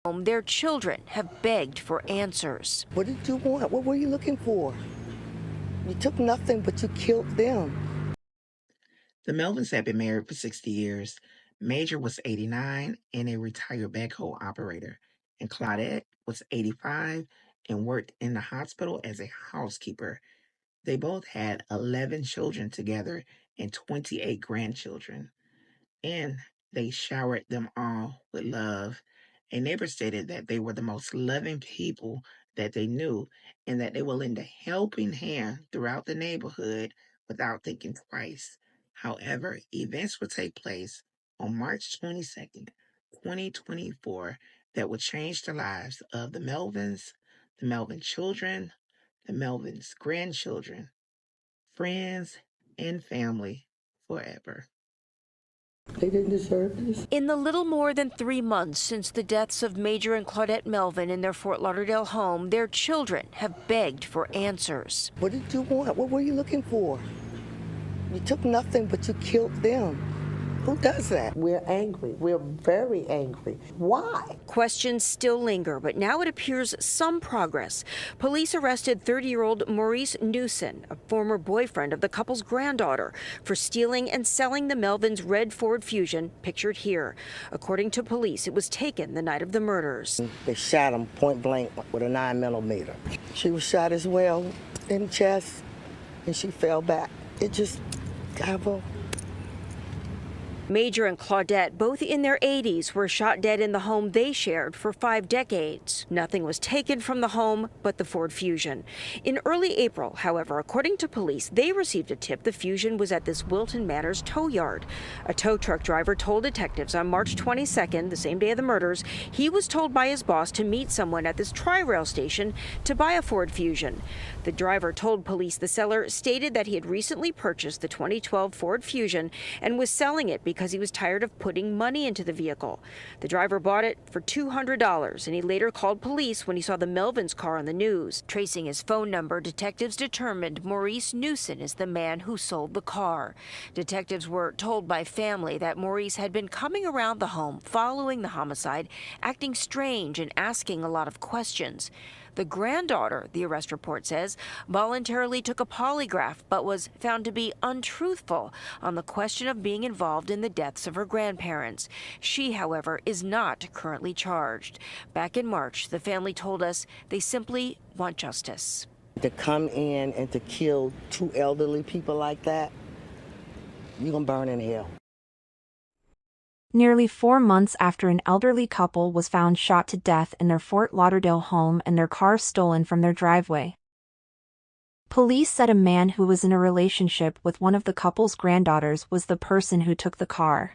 Their children have begged for answers. What did you want? What were you looking for? You took nothing, but you killed them. The Melvins had been married for 60 years. Major was 89 and a retired backhoe operator, and Claudette was 85 and worked in the hospital as a housekeeper. They both had 11 children together and 28 grandchildren, and they showered them all with love. A neighbor stated that they were the most loving people that they knew and that they will lend a helping hand throughout the neighborhood without thinking twice. However, events will take place on March 22nd, 2024, that will change the lives of the Melvins, the Melvin children, the Melvins' grandchildren, friends, and family forever. They didn't deserve this. In the little more than 3 months since the deaths of Major and Claudette Melvin in their Fort Lauderdale home, their children have begged for answers. What did you want? What were you looking for? You took nothing, but you killed them. Who does that? We're angry. We're very angry. Why? Questions still linger, but now it appears some progress. Police arrested 30-year-old Maurice Newson, a former boyfriend of the couple's granddaughter, for stealing and selling the Melvins' red Ford Fusion, pictured here. According to police, it was taken the night of the murders. They shot him point blank with a 9mm. She was shot as well in the chest, and she fell back. It just got her. Major and Claudette, both in their 80s, were shot dead in the home they shared for 5 decades. Nothing was taken from the home but the Ford Fusion. In early April, however, according to police, they received a tip the Fusion was at this Wilton Manors tow yard. A tow truck driver told detectives on March 22nd, the same day of the murders, he was told by his boss to meet someone at this tri-rail station to buy a Ford Fusion. The driver told police the seller stated that he had recently purchased the 2012 Ford Fusion and was selling it because he was tired of putting money into the vehicle. The driver bought it for $200, and he later called police when he saw the Melvins' car on the news. Tracing his phone number, detectives determined Maurice Newson is the man who sold the car. Detectives were told by family that Maurice had been coming around the home following the homicide, acting strange and asking a lot of questions. The granddaughter, the arrest report says, voluntarily took a polygraph but was found to be untruthful on the question of being involved in the deaths of her grandparents. She, however, is not currently charged. Back in March, the family told us they simply want justice. To come in and to kill 2 elderly people like that, you're gonna burn in hell. Nearly 4 months after an elderly couple was found shot to death in their Fort Lauderdale home and their car stolen from their driveway, police said a man who was in a relationship with one of the couple's granddaughters was the person who took the car.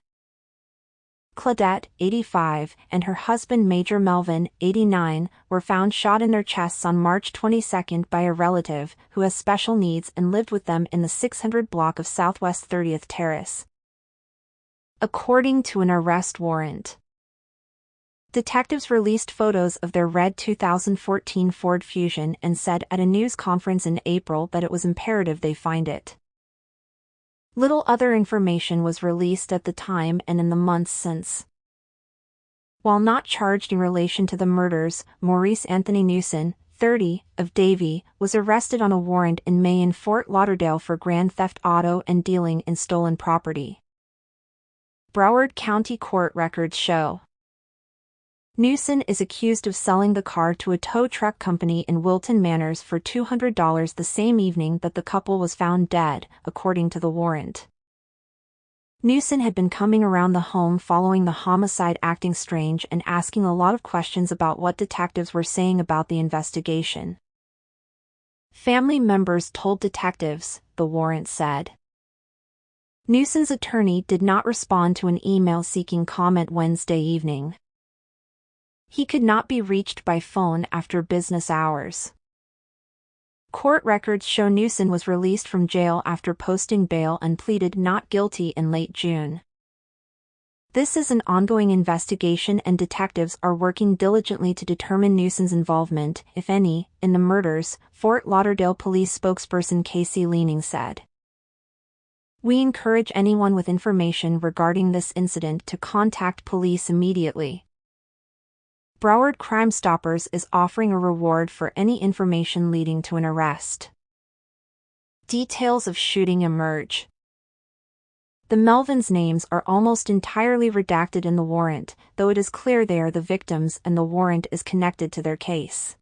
Claudette, 85, and her husband Major Melvin, 89, were found shot in their chests on March 22 by a relative who has special needs and lived with them in the 600 block of Southwest 30th Terrace, according to an arrest warrant. Detectives released photos of their red 2014 Ford Fusion and said at a news conference in April that it was imperative they find it. Little other information was released at the time and in the months since. While not charged in relation to the murders, Maurice Anthony Newson, 30, of Davie, was arrested on a warrant in May in Fort Lauderdale for grand theft auto and dealing in stolen property. Broward County Court records show Newson is accused of selling the car to a tow truck company in Wilton Manors for $200 the same evening that the couple was found dead, according to the warrant. Newson had been coming around the home following the homicide, acting strange and asking a lot of questions about what detectives were saying about the investigation. Family members told detectives, the warrant said. Newson's attorney did not respond to an email seeking comment Wednesday evening. He could not be reached by phone after business hours. Court records show Newson was released from jail after posting bail and pleaded not guilty in late June. This is an ongoing investigation and detectives are working diligently to determine Newson's involvement, if any, in the murders, Fort Lauderdale Police spokesperson Casey Leaning said. We encourage anyone with information regarding this incident to contact police immediately. Broward Crime Stoppers is offering a reward for any information leading to an arrest. Details of shooting emerge. The Melvins' names are almost entirely redacted in the warrant, though it is clear they are the victims and the warrant is connected to their case.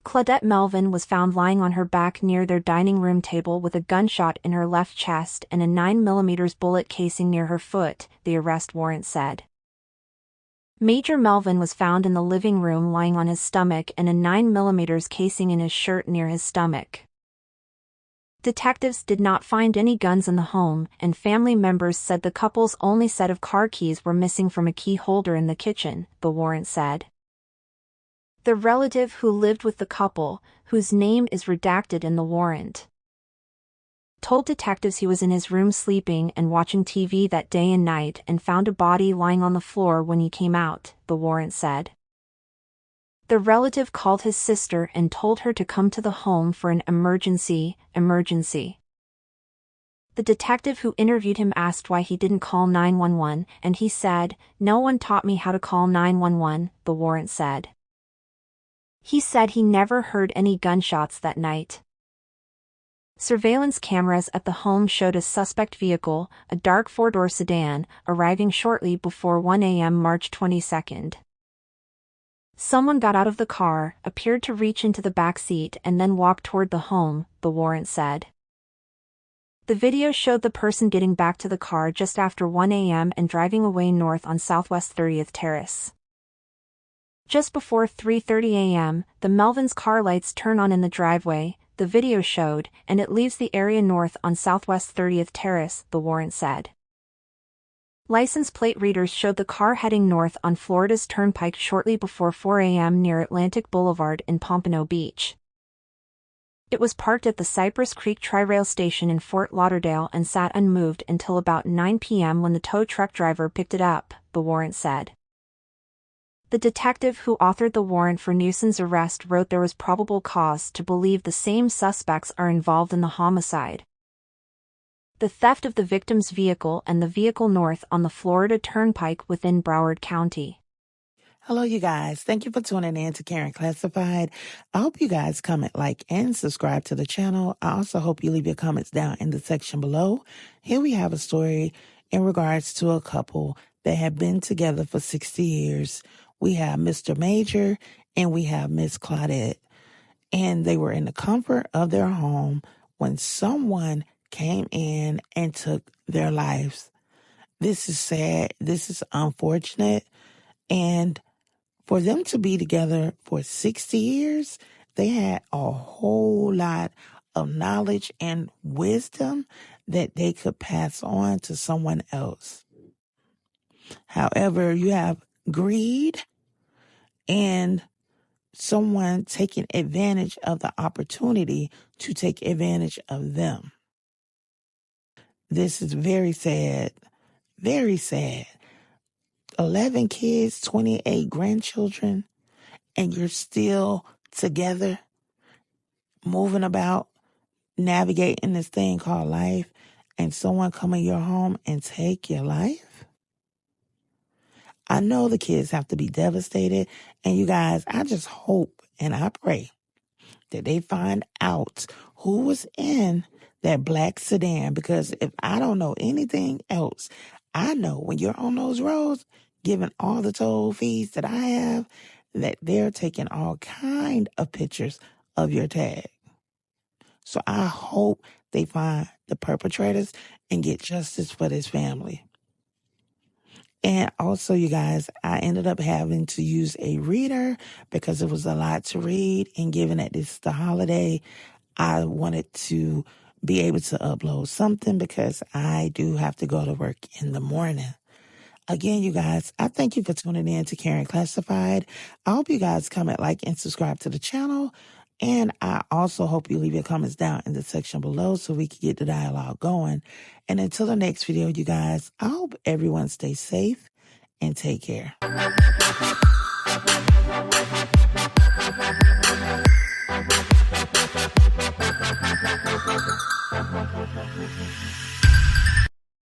Claudette Melvin was found lying on her back near their dining room table with a gunshot in her left chest and a 9mm bullet casing near her foot, the arrest warrant said. Major Melvin was found in the living room lying on his stomach and a 9mm casing in his shirt near his stomach. Detectives did not find any guns in the home, and family members said the couple's only set of car keys were missing from a key holder in the kitchen, the warrant said. The relative who lived with the couple, whose name is redacted in the warrant, told detectives he was in his room sleeping and watching TV that day and night and found a body lying on the floor when he came out, the warrant said. The relative called his sister and told her to come to the home for an emergency. The detective who interviewed him asked why he didn't call 911, and he said, "No one taught me how to call 911, the warrant said. He said he never heard any gunshots that night. Surveillance cameras at the home showed a suspect vehicle, a dark four-door sedan, arriving shortly before 1 a.m. March 22. Someone got out of the car, appeared to reach into the back seat and then walk toward the home, the warrant said. The video showed the person getting back to the car just after 1 a.m. and driving away north on Southwest 30th Terrace. Just before 3:30 a.m., the Melvins' car lights turn on in the driveway, the video showed, and it leaves the area north on Southwest 30th Terrace, the warrant said. License plate readers showed the car heading north on Florida's Turnpike shortly before 4 a.m. near Atlantic Boulevard in Pompano Beach. It was parked at the Cypress Creek Tri-Rail station in Fort Lauderdale and sat unmoved until about 9 p.m. when the tow truck driver picked it up, the warrant said. The detective who authored the warrant for Newsom's arrest wrote there was probable cause to believe the same suspects are involved in the homicide, the theft of the victim's vehicle and the vehicle north on the Florida Turnpike within Broward County. Hello, you guys. Thank you for tuning in to Karen Classified. I hope you guys comment, like, and subscribe to the channel. I also hope you leave your comments down in the section below. Here we have a story in regards to a couple that have been together for 60 years. We have Mr. Major and we have Miss Claudette. And they were in the comfort of their home when someone came in and took their lives. This is sad. This is unfortunate. And for them to be together for 60 years, they had a whole lot of knowledge and wisdom that they could pass on to someone else. However, you have greed and someone taking advantage of the opportunity to take advantage of them. This is very sad, very sad. 11 kids, 28 grandchildren, and you're still together, moving about, navigating this thing called life, and someone come in your home and take your life? I know the kids have to be devastated, and you guys, I just hope and I pray that they find out who was in that black sedan, because if I don't know anything else, I know when you're on those roads, giving all the toll fees that I have, that they're taking all kind of pictures of your tag. So I hope they find the perpetrators and get justice for this family. And also, you guys, I ended up having to use a reader because it was a lot to read. And given that this is the holiday, I wanted to be able to upload something because I do have to go to work in the morning. Again, you guys, I thank you for tuning in to Karen Classified. I hope you guys comment, like, and subscribe to the channel. And I also hope you leave your comments down in the section below so we can get the dialogue going. And until the next video, you guys, I hope everyone stays safe and take care.